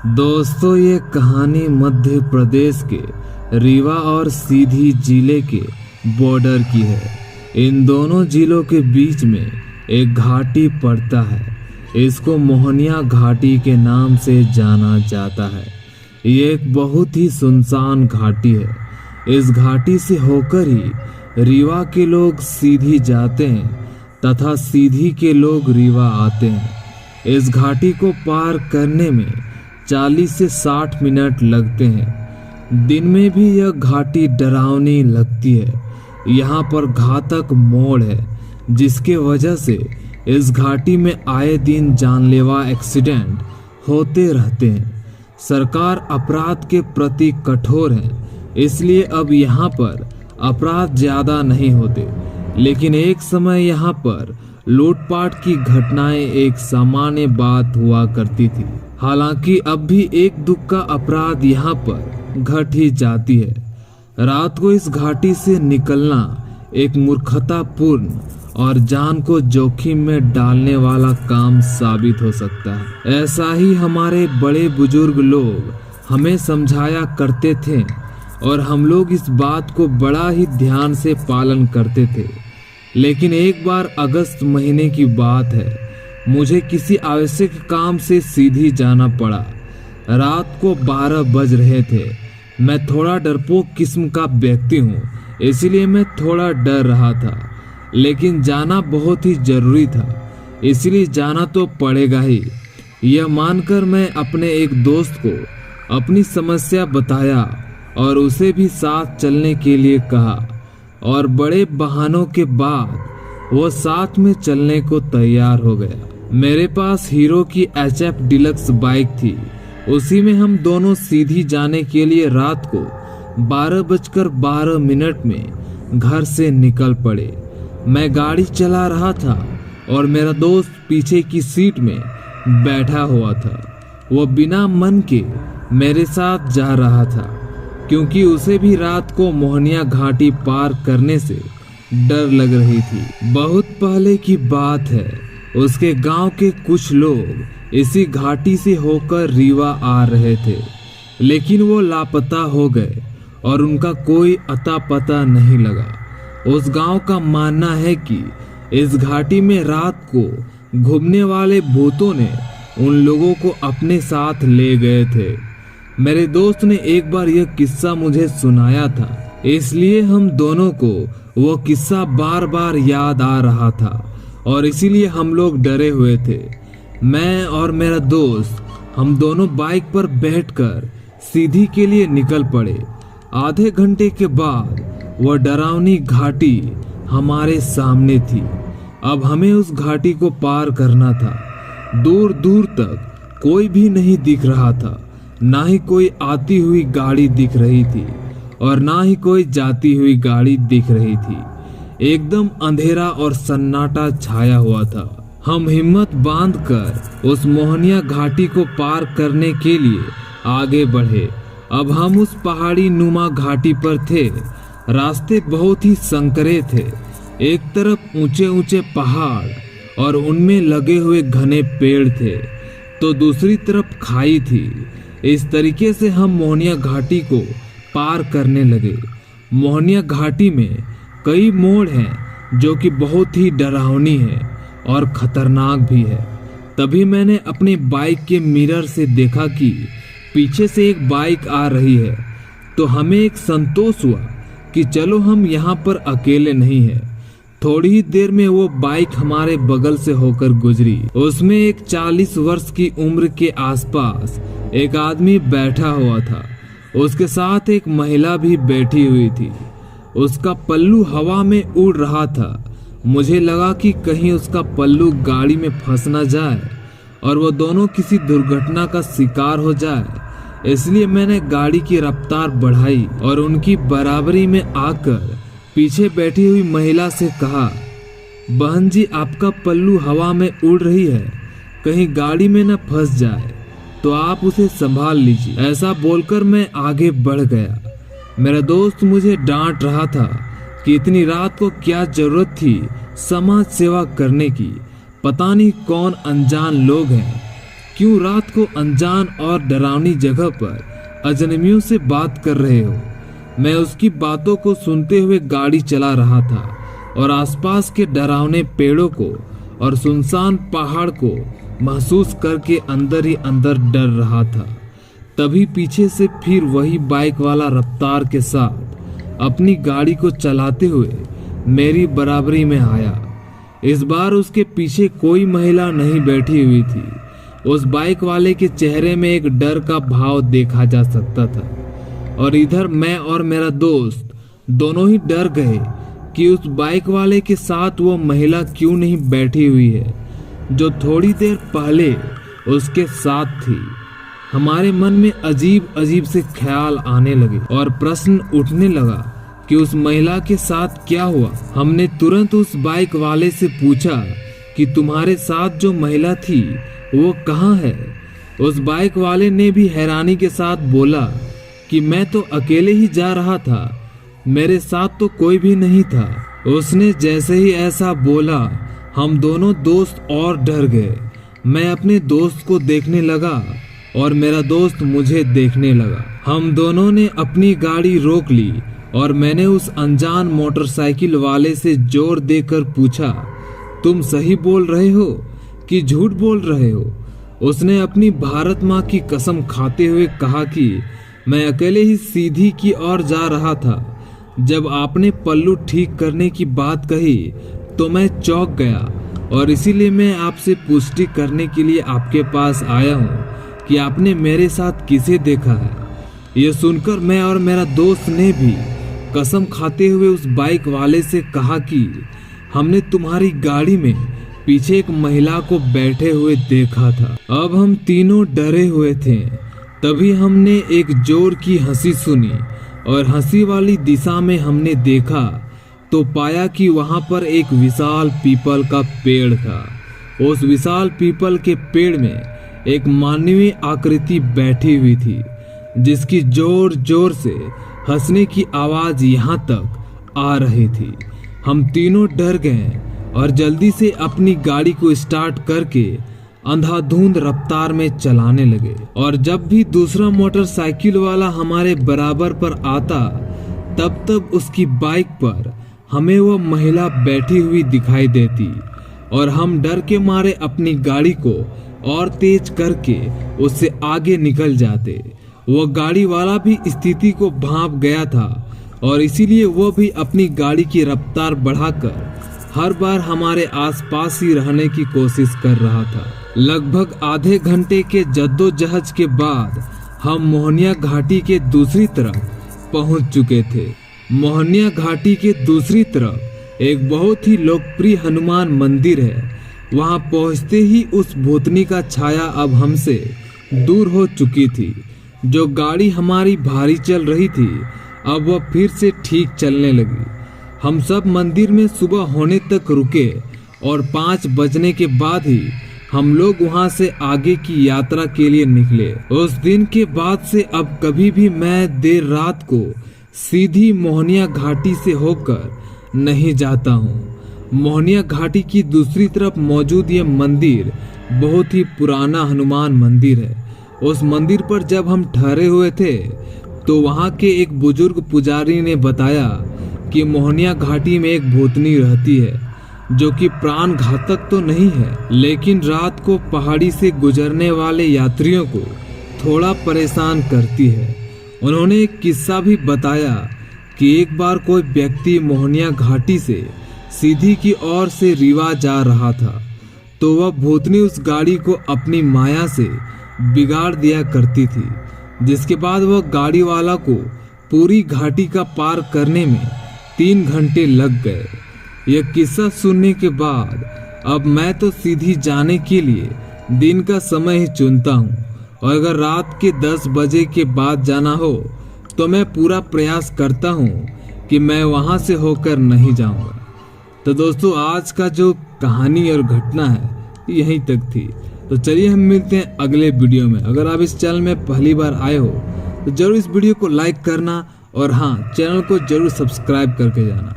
दोस्तों, ये कहानी मध्य प्रदेश के रीवा और सीधी जिले के बॉर्डर की है। इन दोनों जिलों के बीच में एक घाटी पड़ता है। इसको मोहनिया घाटी के नाम से जाना जाता है। ये एक बहुत ही सुनसान घाटी है। इस घाटी से होकर ही रीवा के लोग सीधी जाते हैं तथा सीधी के लोग रीवा आते हैं। इस घाटी को पार करने में 40 से 60 मिनट लगते हैं। दिन में भी यह घाटी डरावनी लगती है। यहाँ पर घातक मोड़ है, जिसके वजह से इस घाटी में आए दिन जानलेवा एक्सीडेंट होते रहते हैं। सरकार अपराध के प्रति कठोर है, इसलिए अब यहाँ पर अपराध ज्यादा नहीं होते। लेकिन एक समय यहाँ पर लूटपाट की घटनाएं एक सामान्य बात हुआ करती थी। हालांकि अब भी एक दुख का अपराध यहाँ पर घट ही जाती है। रात को इस घाटी से निकलना एक मूर्खतापूर्ण और जान को जोखिम में डालने वाला काम साबित हो सकता है। ऐसा ही हमारे बड़े बुजुर्ग लोग हमें समझाया करते थे और हम लोग इस बात को बड़ा ही ध्यान से पालन करते थे। लेकिन एक बार अगस्त महीने की बात है, मुझे किसी आवश्यक काम से सीधी जाना पड़ा। रात को 12 बज रहे थे। मैं थोड़ा डरपोक किस्म का व्यक्ति हूँ, इसलिए मैं थोड़ा डर रहा था, लेकिन जाना बहुत ही जरूरी था, इसलिए जाना तो पड़ेगा ही। यह मानकर मैं अपने एक दोस्त को अपनी समस्या बताया और उसे भी साथ चलने के लिए कहा, और बड़े बहानों के बाद वो साथ में चलने को तैयार हो गया। मेरे पास हीरो की HF डिलक्स बाइक थी। उसी में हम दोनों सीधी जाने के लिए रात को 12:12 में घर से निकल पड़े। मैं गाड़ी चला रहा था और मेरा दोस्त पीछे की सीट में बैठा हुआ था। वो बिना मन के मेरे साथ जा रहा था, क्योंकि उसे भी रात को मोहनिया घाटी पार करने से डर लग रही थी। बहुत पहले की बात है, उसके गांव के कुछ लोग इसी घाटी से होकर रीवा आ रहे थे, लेकिन वो लापता हो गए और उनका कोई अता पता नहीं लगा। उस गांव का मानना है कि इस घाटी में रात को घूमने वाले भूतों ने उन लोगों को अपने साथ ले गए थे। मेरे दोस्त ने एक बार यह किस्सा मुझे सुनाया था, इसलिए हम दोनों को वो किस्सा बार बार याद आ रहा था और इसीलिए हम लोग डरे हुए थे। मैं और मेरा दोस्त हम दोनों बाइक पर बैठकर सीधी के लिए निकल पड़े। आधे घंटे के बाद वह डरावनी घाटी हमारे सामने थी। अब हमें उस घाटी को पार करना था। दूर दूर तक कोई भी नहीं दिख रहा था, ना ही कोई आती हुई गाड़ी दिख रही थी और ना ही कोई जाती हुई गाड़ी दिख रही थी। एकदम अंधेरा और सन्नाटा छाया हुआ था। हम हिम्मत बांधकर उस मोहनिया घाटी को पार करने के लिए आगे बढ़े। अब हम उस पहाड़ी नुमा घाटी पर थे। रास्ते बहुत ही संकरे थे। एक तरफ ऊंचे ऊंचे पहाड़ और उनमें लगे हुए घने पेड़ थे, तो दूसरी तरफ खाई थी। इस तरीके से हम मोहनिया घाटी को पार करने लगे। मोहनिया घाटी में कई मोड़ हैं जो कि बहुत ही डरावनी है और खतरनाक भी है। तभी मैंने अपनी बाइक के मिरर से देखा कि पीछे से एक बाइक आ रही है, तो हमें एक संतोष हुआ कि चलो हम यहाँ पर अकेले नहीं हैं। थोड़ी ही देर में वो बाइक हमारे बगल से होकर गुजरी। उसमें एक 40 वर्ष की उम्र के आसपास एक आदमी बैठा हुआ था। उसके साथ एक महिला भी बैठी हुई थी। उसका पल्लू हवा में उड़ रहा था। मुझे लगा कि कहीं उसका पल्लू गाड़ी में फंस न जाए और वो दोनों किसी दुर्घटना का शिकार हो जाए, इसलिए मैंने गाड़ी की रफ्तार बढ़ाई और उनकी बराबरी में आकर पीछे बैठी हुई महिला से कहा, बहन जी, आपका पल्लू हवा में उड़ रही है, कहीं गाड़ी में न फंस जाए, तो आप उसे संभाल लीजिए। ऐसा बोलकर मैं आगे बढ़ गया। मेरा दोस्त मुझे डांट रहा था कि इतनी रात को क्या जरूरत थी समाज सेवा करने की। पता नहीं कौन अनजान लोग हैं क्यों रात को अनजान और डरावनी जगह पर अजनबियों से बात कर रहे हो? मैं उसकी बातों को सुनते हुए गाड़ी चला रहा था और आसपास के डरावने पेड़ों को और सुनसान पहाड़ को महसूस करके अंदर ही अंदर डर रहा था। तभी पीछे से फिर वही बाइक वाला रफ्तार के साथ अपनी गाड़ी को चलाते हुए मेरी बराबरी में आया। इस बार उसके पीछे कोई महिला नहीं बैठी हुई थी। उस बाइक वाले के चेहरे में एक डर का भाव देखा जा सकता था और इधर मैं और मेरा दोस्त दोनों ही डर गए कि उस बाइक वाले के साथ वो महिला क्यों नहीं बैठी हुई है जो थोड़ी देर पहले उसके साथ थी। हमारे मन में अजीब अजीब से ख्याल आने लगे और प्रश्न उठने लगा कि उस महिला के साथ क्या हुआ। हमने तुरंत उस बाइक वाले से पूछा कि तुम्हारे साथ जो महिला थी वो कहाँ है? उस बाइक वाले ने भी हैरानी के साथ बोला कि मैं तो अकेले ही जा रहा था, मेरे साथ तो कोई भी नहीं था। उसने जैसे ही ऐसा बोला हम दोनों दोस्त और डर गए। मैं अपने दोस्त को देखने लगा और मेरा दोस्त मुझे देखने लगा। हम दोनों ने अपनी गाड़ी रोक ली और मैंने उस अनजान मोटरसाइकिल वाले से जोर देकर पूछा, तुम सही बोल रहे हो कि झूठ बोल रहे हो? उसने अपनी भारत माँ की कसम खाते हुए कहा कि मैं अकेले ही सीधी की ओर जा रहा था। जब आपने पल्लू ठीक करने की बात कही तो मैं चौंक गया और इसीलिए मैं आपसे पुष्टि करने के लिए आपके पास आया हूँ कि आपने मेरे साथ किसे देखा है। यह सुनकर मैं और मेरा दोस्त ने भी कसम खाते हुए उस बाइक वाले से कहा कि हमने तुम्हारी गाड़ी में पीछे एक महिला को बैठे हुए देखा था। अब हम तीनों डरे हुए थे। तभी हमने एक जोर की हंसी सुनी और हंसी वाली दिशा में हमने देखा तो पाया कि वहां पर एक विशाल पीपल का पेड़ था। उस विशाल पीपल के पेड़ में एक मानवीय आकृति बैठी हुई थी जिसकी जोर जोर से हंसने की आवाज यहाँ तक आ रही थी। हम तीनों डर गए और जल्दी से अपनी गाड़ी को स्टार्ट करके अंधाधुंध रफ्तार में चलाने लगे। और जब भी दूसरा मोटरसाइकिल वाला हमारे बराबर पर आता तब उसकी बाइक पर हमें वो महिला बैठी हुई दिखाई देती और हम डर के मारे अपनी गाड़ी को और तेज करके उससे आगे निकल जाते। वो गाड़ी वाला भी स्थिति को भांप गया था और इसीलिए वो भी अपनी गाड़ी की रफ्तार बढ़ाकर हर बार हमारे आसपास ही रहने की कोशिश कर रहा था। लगभग आधे घंटे के जद्दोजहद के बाद हम मोहनिया घाटी के दूसरी तरफ पहुंच चुके थे। मोहनिया घाटी के दूसरी तरफ एक बहुत ही लोकप्रिय हनुमान मंदिर है। वहां पहुंचते ही उस भूतनी का छाया अब हमसे दूर हो चुकी थी। जो गाड़ी हमारी भारी चल रही थी अब वह फिर से ठीक चलने लगी। हम सब मंदिर में सुबह होने तक रुके और 5 बजने के बाद ही हम लोग वहां से आगे की यात्रा के लिए निकले। उस दिन के बाद से अब कभी भी मैं देर रात को सीधी मोहनिया घाटी से होकर नहीं जाता हूँ। मोहनिया घाटी की दूसरी तरफ मौजूद ये मंदिर बहुत ही पुराना हनुमान मंदिर है। उस मंदिर पर जब हम ठहरे हुए थे तो वहाँ के एक बुजुर्ग पुजारी ने बताया कि मोहनिया घाटी में एक भूतनी रहती है जो कि प्राण घातक तो नहीं है लेकिन रात को पहाड़ी से गुजरने वाले यात्रियों को थोड़ा परेशान करती है। उन्होंने एक किस्सा भी बताया कि एक बार कोई व्यक्ति मोहनिया घाटी से सीधी की ओर से रीवा जा रहा था तो वह भूतनी उस गाड़ी को अपनी माया से बिगाड़ दिया करती थी, जिसके बाद वह गाड़ी वाला को पूरी घाटी का पार करने में 3 घंटे लग गए। यह किस्सा सुनने के बाद अब मैं तो सीधी जाने के लिए दिन का समय ही चुनता हूँ और अगर रात के 10 बजे के बाद जाना हो तो मैं पूरा प्रयास करता हूँ कि मैं वहाँ से होकर नहीं जाऊँगा। तो दोस्तों आज का जो कहानी और घटना है यहीं तक थी। तो चलिए हम मिलते हैं अगले वीडियो में। अगर आप इस चैनल में पहली बार आए हो तो जरूर इस वीडियो को लाइक करना और हाँ चैनल को जरूर सब्सक्राइब करके जाना।